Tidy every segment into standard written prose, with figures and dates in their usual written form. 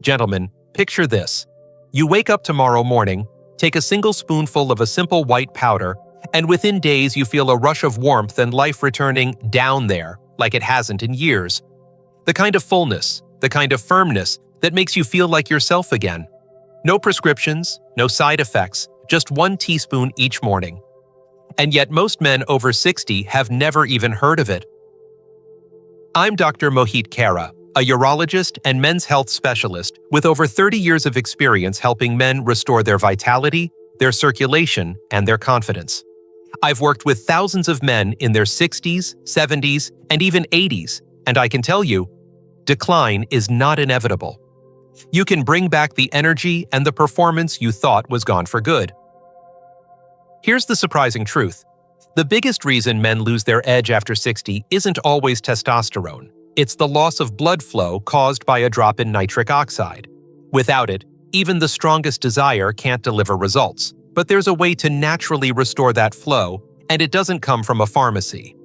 Gentlemen, picture this. You wake up tomorrow morning, take a single spoonful of a simple white powder, and within days you feel a rush of warmth and life returning down there like it hasn't in years. The kind of fullness, the kind of firmness that makes you feel like yourself again. No prescriptions, no side effects, just 1 teaspoon each morning. And yet most men over 60 have never even heard of it. I'm Dr. Mohit Kara, a urologist and men's health specialist with over 30 years of experience helping men restore their vitality, their circulation, and their confidence. I've worked with thousands of men in their 60s, 70s, and even 80s, and I can tell you, decline is not inevitable. You can bring back the energy and the performance you thought was gone for good. Here's the surprising truth. The biggest reason men lose their edge after 60 isn't always testosterone. It's the loss of blood flow caused by a drop in nitric oxide. Without it, even the strongest desire can't deliver results. But there's a way to naturally restore that flow, and it doesn't come from a pharmacy.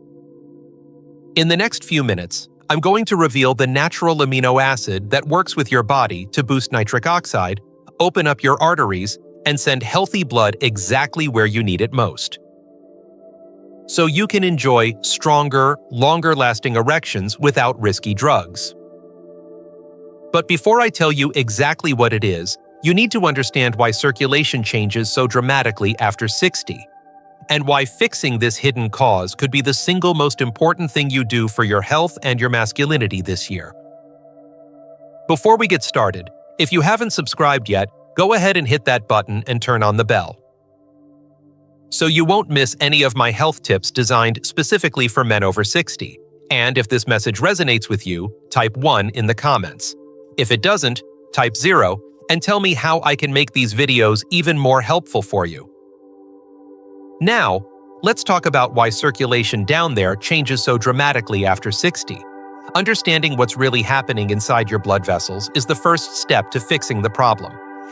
In the next few minutes, I'm going to reveal the natural amino acid that works with your body to boost nitric oxide, open up your arteries, and send healthy blood exactly where you need it most. So you can enjoy stronger, longer-lasting erections without risky drugs. But before I tell you exactly what it is, you need to understand why circulation changes so dramatically after 60, and why fixing this hidden cause could be the single most important thing you do for your health and your masculinity this year. Before we get started, if you haven't subscribed yet, go ahead and hit that button and turn on the bell, so you won't miss any of my health tips designed specifically for men over 60. And if this message resonates with you, type 1 in the comments. If it doesn't, type 0 and tell me how I can make these videos even more helpful for you. Now, let's talk about why circulation down there changes so dramatically after 60. Understanding what's really happening inside your blood vessels is the first step to fixing the problem,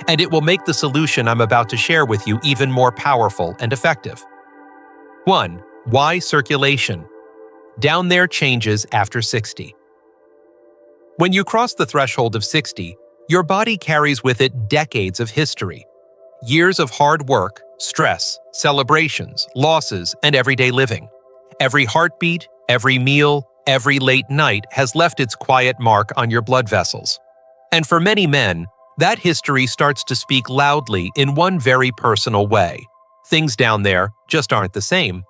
and it will make the solution I'm about to share with you even more powerful and effective. 1. Why circulation? Down there changes after 60. When you cross the threshold of 60, your body carries with it decades of history. Years of hard work, stress, celebrations, losses, and everyday living. Every heartbeat, every meal, every late night has left its quiet mark on your blood vessels. And for many men, that history starts to speak loudly in one very personal way. Things down there just aren't the same.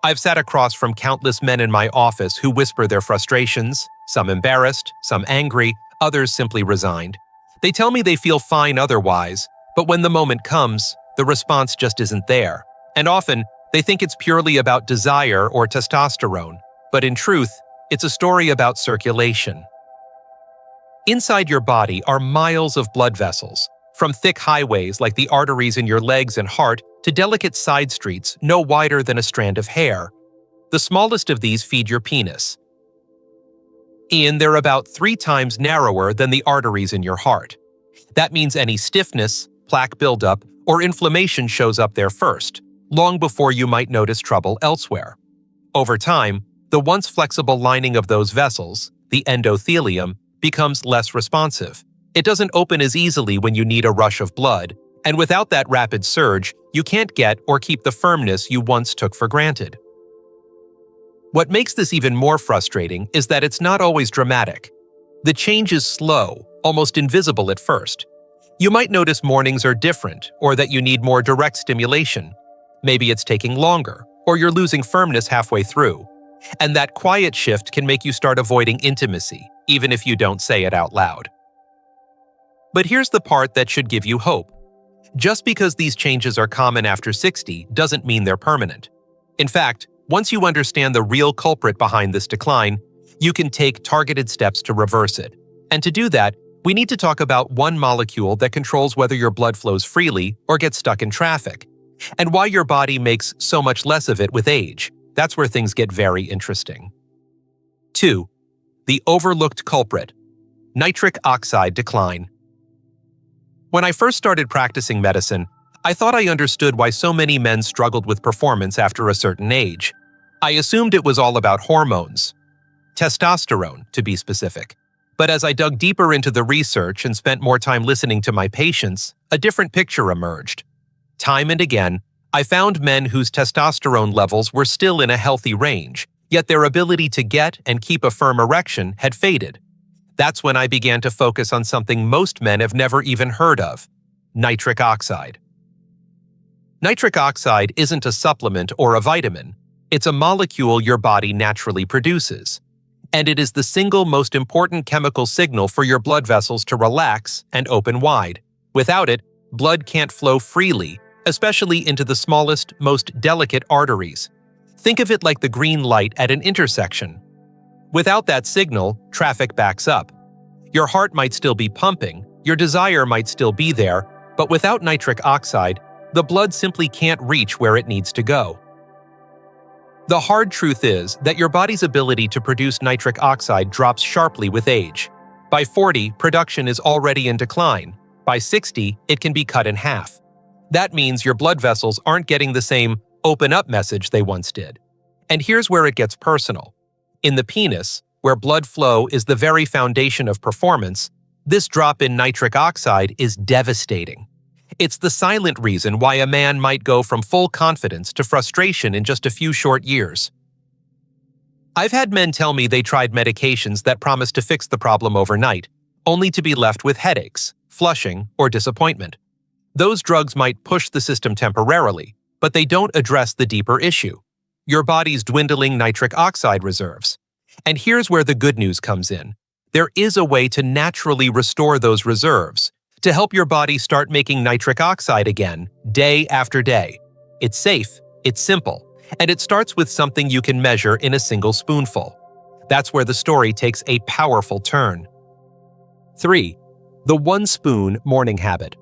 I've sat across from countless men in my office who whisper their frustrations, some embarrassed, some angry, others simply resigned. They tell me they feel fine otherwise, but when the moment comes, the response just isn't there. And often, they think it's purely about desire or testosterone. But in truth, it's a story about circulation. Inside your body are miles of blood vessels, from thick highways like the arteries in your legs and heart to delicate side streets no wider than a strand of hair. The smallest of these feed your penis. They're about 3 times narrower than the arteries in your heart. That means any stiffness, plaque buildup, or inflammation shows up there first, long before you might notice trouble elsewhere. Over time, the once flexible lining of those vessels, the endothelium, becomes less responsive. It doesn't open as easily when you need a rush of blood, and without that rapid surge, you can't get or keep the firmness you once took for granted. What makes this even more frustrating is that it's not always dramatic. The change is slow, almost invisible at first. You might notice mornings are different, or that you need more direct stimulation. Maybe it's taking longer, or you're losing firmness halfway through. And that quiet shift can make you start avoiding intimacy, even if you don't say it out loud. But here's the part that should give you hope. Just because these changes are common after 60 doesn't mean they're permanent. In fact, once you understand the real culprit behind this decline, you can take targeted steps to reverse it. And to do that, we need to talk about one molecule that controls whether your blood flows freely or gets stuck in traffic, and why your body makes so much less of it with age. That's where things get very interesting. 2. The overlooked culprit: nitric oxide decline. When I first started practicing medicine, I thought I understood why so many men struggled with performance after a certain age. I assumed it was all about hormones. Testosterone, to be specific. But as I dug deeper into the research and spent more time listening to my patients, a different picture emerged. Time and again, I found men whose testosterone levels were still in a healthy range, yet their ability to get and keep a firm erection had faded. That's when I began to focus on something most men have never even heard of: nitric oxide. Nitric oxide isn't a supplement or a vitamin. It's a molecule your body naturally produces. And it is the single most important chemical signal for your blood vessels to relax and open wide. Without it, blood can't flow freely, especially into the smallest, most delicate arteries. Think of it like the green light at an intersection. Without that signal, traffic backs up. Your heart might still be pumping, your desire might still be there, but without nitric oxide, the blood simply can't reach where it needs to go. The hard truth is that your body's ability to produce nitric oxide drops sharply with age. By 40, production is already in decline. By 60, it can be cut in half. That means your blood vessels aren't getting the same open up message they once did. And here's where it gets personal. In the penis, where blood flow is the very foundation of performance, this drop in nitric oxide is devastating. It's the silent reason why a man might go from full confidence to frustration in just a few short years. I've had men tell me they tried medications that promised to fix the problem overnight, only to be left with headaches, flushing, or disappointment. Those drugs might push the system temporarily, but they don't address the deeper issue: your body's dwindling nitric oxide reserves. And here's where the good news comes in. There is a way to naturally restore those reserves, to help your body start making nitric oxide again, day after day. It's safe, it's simple, and it starts with something you can measure in a single spoonful. That's where the story takes a powerful turn. 3. The 1-spoon morning habit.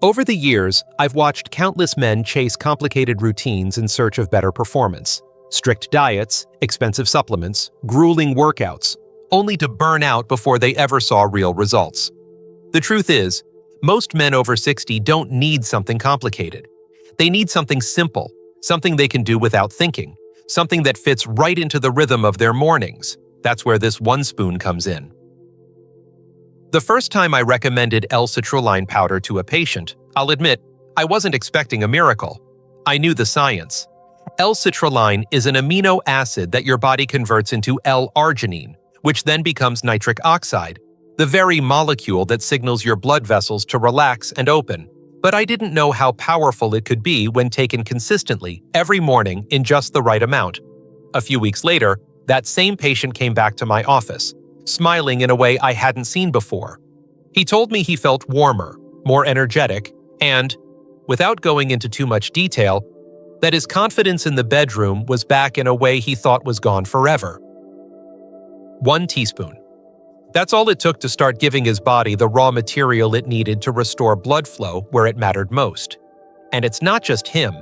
Over the years, I've watched countless men chase complicated routines in search of better performance. Strict diets, expensive supplements, grueling workouts, only to burn out before they ever saw real results. The truth is, most men over 60 don't need something complicated. They need something simple, something they can do without thinking, something that fits right into the rhythm of their mornings. That's where this 1-spoon comes in. The first time I recommended L-citrulline powder to a patient, I'll admit, I wasn't expecting a miracle. I knew the science. L-citrulline is an amino acid that your body converts into L-arginine, which then becomes nitric oxide, the very molecule that signals your blood vessels to relax and open. But I didn't know how powerful it could be when taken consistently, every morning in just the right amount. A few weeks later, that same patient came back to my office, smiling in a way I hadn't seen before. He told me he felt warmer, more energetic, and, without going into too much detail, that his confidence in the bedroom was back in a way he thought was gone forever. 1 teaspoon. That's all it took to start giving his body the raw material it needed to restore blood flow where it mattered most. And it's not just him.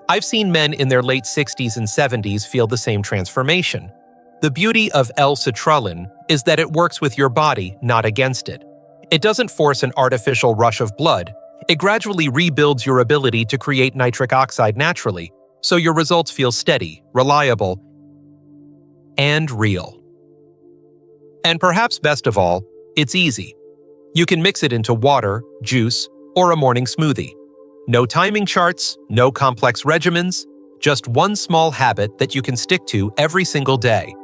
I've seen men in their late 60s and 70s feel the same transformation. The beauty of L-citrulline is that it works with your body, not against it. It doesn't force an artificial rush of blood. It gradually rebuilds your ability to create nitric oxide naturally, so your results feel steady, reliable, and real. And perhaps best of all, it's easy. You can mix it into water, juice, or a morning smoothie. No timing charts, no complex regimens, just one small habit that you can stick to every single day.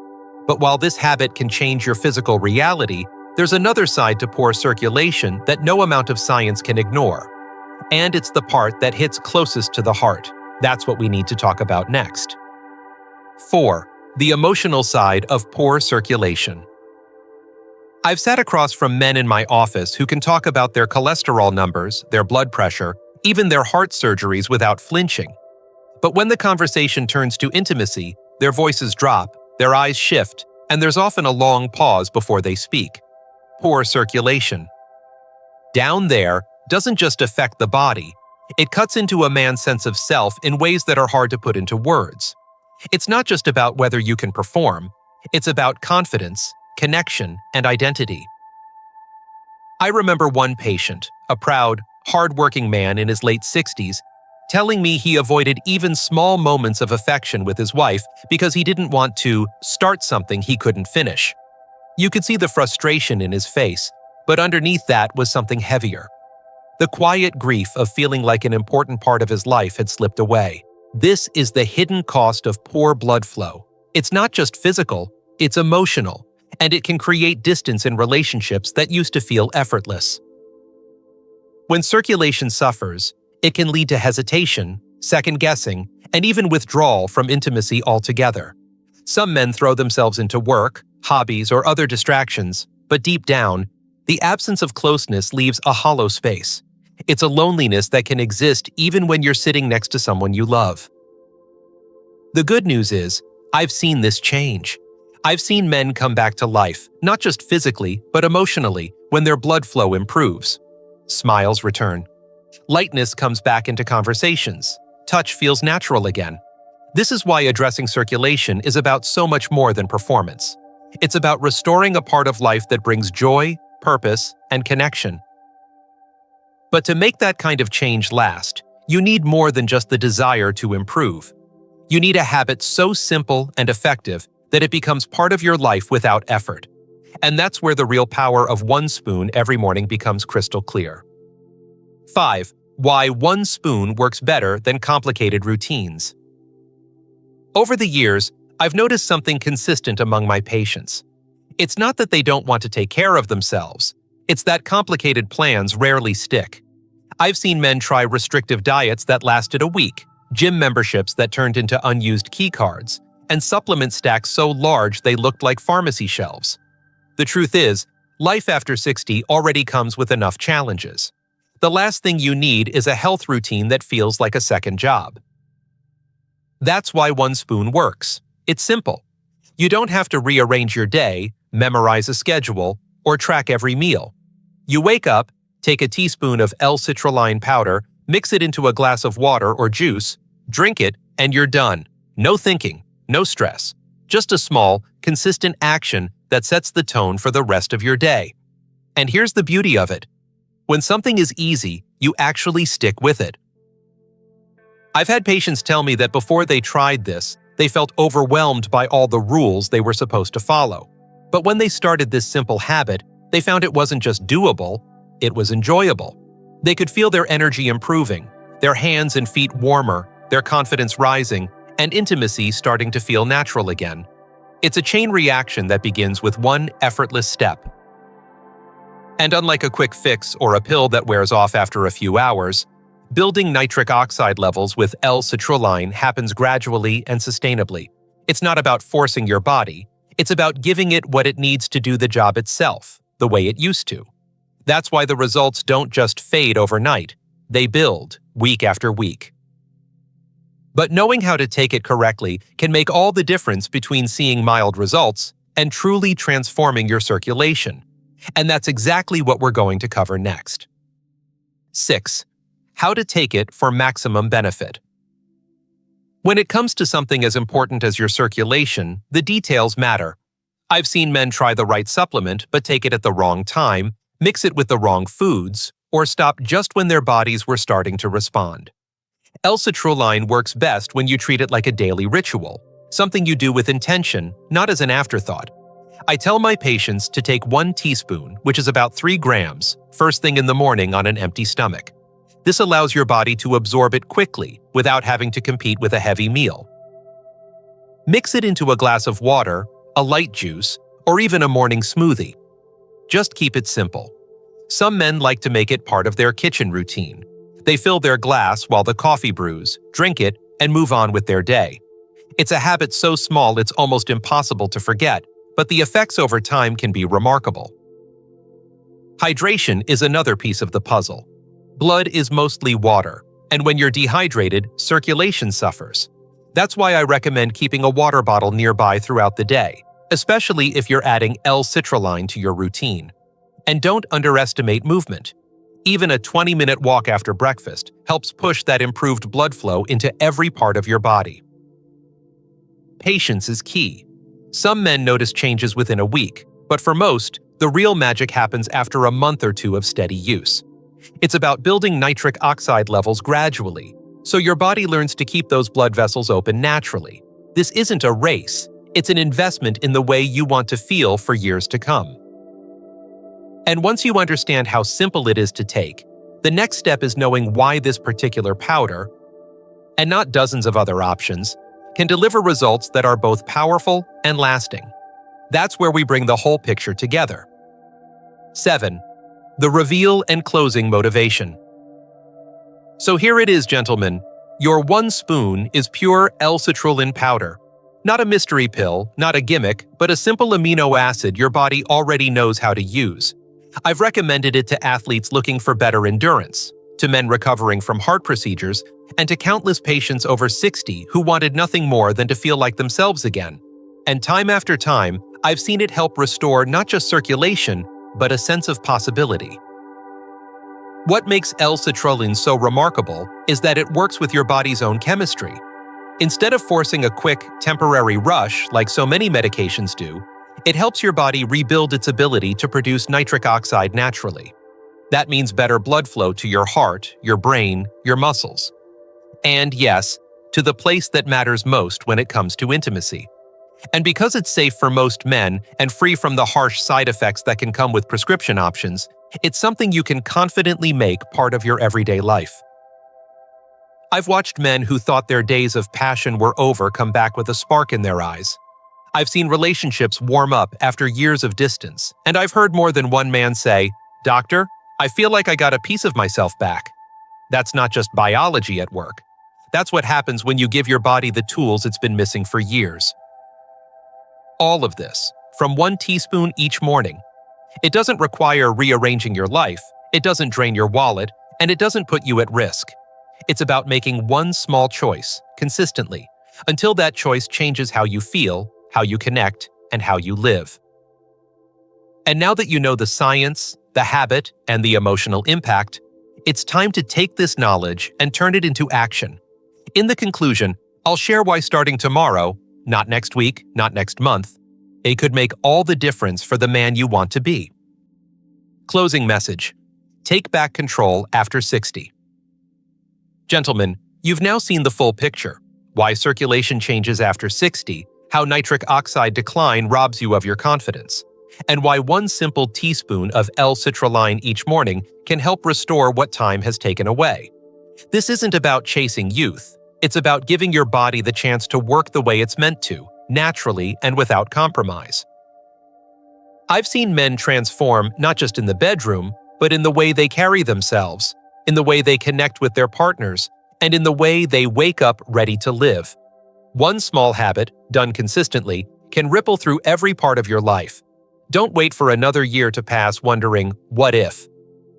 But while this habit can change your physical reality, there's another side to poor circulation that no amount of science can ignore. And it's the part that hits closest to the heart. That's what we need to talk about next. 4. The emotional side of poor circulation. I've sat across from men in my office who can talk about their cholesterol numbers, their blood pressure, even their heart surgeries without flinching. But when the conversation turns to intimacy, their voices drop, their eyes shift, and there's often a long pause before they speak. Poor circulation. Down there doesn't just affect the body, it cuts into a man's sense of self in ways that are hard to put into words. It's not just about whether you can perform, it's about confidence, connection, and identity. I remember one patient, a proud, hard-working man in his late 60s, telling me he avoided even small moments of affection with his wife because he didn't want to start something he couldn't finish. You could see the frustration in his face, but underneath that was something heavier. The quiet grief of feeling like an important part of his life had slipped away. This is the hidden cost of poor blood flow. It's not just physical, it's emotional, and it can create distance in relationships that used to feel effortless. When circulation suffers, it can lead to hesitation, second-guessing, and even withdrawal from intimacy altogether. Some men throw themselves into work, hobbies, or other distractions, but deep down, the absence of closeness leaves a hollow space. It's a loneliness that can exist even when you're sitting next to someone you love. The good news is, I've seen this change. I've seen men come back to life, not just physically, but emotionally, when their blood flow improves. Smiles return. Lightness comes back into conversations. Touch feels natural again. This is why addressing circulation is about so much more than performance. It's about restoring a part of life that brings joy, purpose, and connection. But to make that kind of change last, you need more than just the desire to improve. You need a habit so simple and effective that it becomes part of your life without effort. And that's where the real power of one spoon every morning becomes crystal clear. 5. Why one spoon works better than complicated routines. Over the years, I've noticed something consistent among my patients. It's not that they don't want to take care of themselves. It's that complicated plans rarely stick. I've seen men try restrictive diets that lasted a week, gym memberships that turned into unused key cards, and supplement stacks so large they looked like pharmacy shelves. The truth is, life after 60 already comes with enough challenges. The last thing you need is a health routine that feels like a second job. That's why one spoon works. It's simple. You don't have to rearrange your day, memorize a schedule, or track every meal. You wake up, take a teaspoon of L-citrulline powder, mix it into a glass of water or juice, drink it, and you're done. No thinking, no stress. Just a small, consistent action that sets the tone for the rest of your day. And here's the beauty of it. When something is easy, you actually stick with it. I've had patients tell me that before they tried this, they felt overwhelmed by all the rules they were supposed to follow. But when they started this simple habit, they found it wasn't just doable, it was enjoyable. They could feel their energy improving, their hands and feet warmer, their confidence rising, and intimacy starting to feel natural again. It's a chain reaction that begins with one effortless step. And unlike a quick fix or a pill that wears off after a few hours, building nitric oxide levels with L-citrulline happens gradually and sustainably. It's not about forcing your body, it's about giving it what it needs to do the job itself, the way it used to. That's why the results don't just fade overnight, they build week after week. But knowing how to take it correctly can make all the difference between seeing mild results and truly transforming your circulation. And that's exactly what we're going to cover next. 6. How to take it for maximum benefit. When it comes to something as important as your circulation, the details matter. I've seen men try the right supplement but take it at the wrong time, mix it with the wrong foods, or stop just when their bodies were starting to respond. L-citrulline works best when you treat it like a daily ritual, something you do with intention, not as an afterthought. I tell my patients to take 1 teaspoon, which is about 3 grams, first thing in the morning on an empty stomach. This allows your body to absorb it quickly without having to compete with a heavy meal. Mix it into a glass of water, a light juice, or even a morning smoothie. Just keep it simple. Some men like to make it part of their kitchen routine. They fill their glass while the coffee brews, drink it, and move on with their day. It's a habit so small it's almost impossible to forget, but the effects over time can be remarkable. Hydration is another piece of the puzzle. Blood is mostly water, and when you're dehydrated, circulation suffers. That's why I recommend keeping a water bottle nearby throughout the day, especially if you're adding L-citrulline to your routine. And don't underestimate movement. Even a 20-minute walk after breakfast helps push that improved blood flow into every part of your body. Patience is key. Some men notice changes within a week, but for most, the real magic happens after a month or 2 of steady use. It's about building nitric oxide levels gradually, so your body learns to keep those blood vessels open naturally. This isn't a race, It's an investment in the way you want to feel for years to come. And once you understand how simple it is to take, the next step is knowing why this particular powder, and not dozens of other options, can deliver results that are both powerful and lasting. That's where we bring the whole picture together. 7. The reveal and closing motivation. So here it is, gentlemen. Your 1 spoon is pure L-citrulline powder. Not a mystery pill, not a gimmick, but a simple amino acid your body already knows how to use. I've recommended it to athletes looking for better endurance, to men recovering from heart procedures, and to countless patients over 60 who wanted nothing more than to feel like themselves again. And time after time, I've seen it help restore not just circulation, but a sense of possibility. What makes L-citrulline so remarkable is that it works with your body's own chemistry. Instead of forcing a quick, temporary rush like so many medications do, it helps your body rebuild its ability to produce nitric oxide naturally. That means better blood flow to your heart, your brain, your muscles. And yes, to the place that matters most when it comes to intimacy. And because it's safe for most men and free from the harsh side effects that can come with prescription options, it's something you can confidently make part of your everyday life. I've watched men who thought their days of passion were over come back with a spark in their eyes. I've seen relationships warm up after years of distance, and I've heard more than one man say, "Doctor, I feel like I got a piece of myself back." That's not just biology at work. That's what happens when you give your body the tools it's been missing for years. All of this, from 1 teaspoon each morning. It doesn't require rearranging your life, it doesn't drain your wallet, and it doesn't put you at risk. It's about making one small choice, consistently, until that choice changes how you feel, how you connect, and how you live. And now that you know the science, the habit, and the emotional impact, it's time to take this knowledge and turn it into action. In the conclusion, I'll share why starting tomorrow, not next week, not next month, it could make all the difference for the man you want to be. Closing message. Take back control after 60. Gentlemen, you've now seen the full picture. Why circulation changes after 60, how nitric oxide decline robs you of your confidence, and why 1 simple teaspoon of L-citrulline each morning can help restore what time has taken away. This isn't about chasing youth. It's about giving your body the chance to work the way it's meant to, naturally and without compromise. I've seen men transform not just in the bedroom, but in the way they carry themselves, in the way they connect with their partners, and in the way they wake up ready to live. 1 small habit, done consistently, can ripple through every part of your life. Don't wait for another year to pass wondering, what if?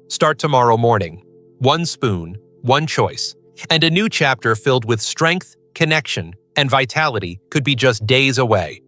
Start tomorrow morning. 1 spoon, 1 choice, and a new chapter filled with strength, connection, and vitality could be just days away.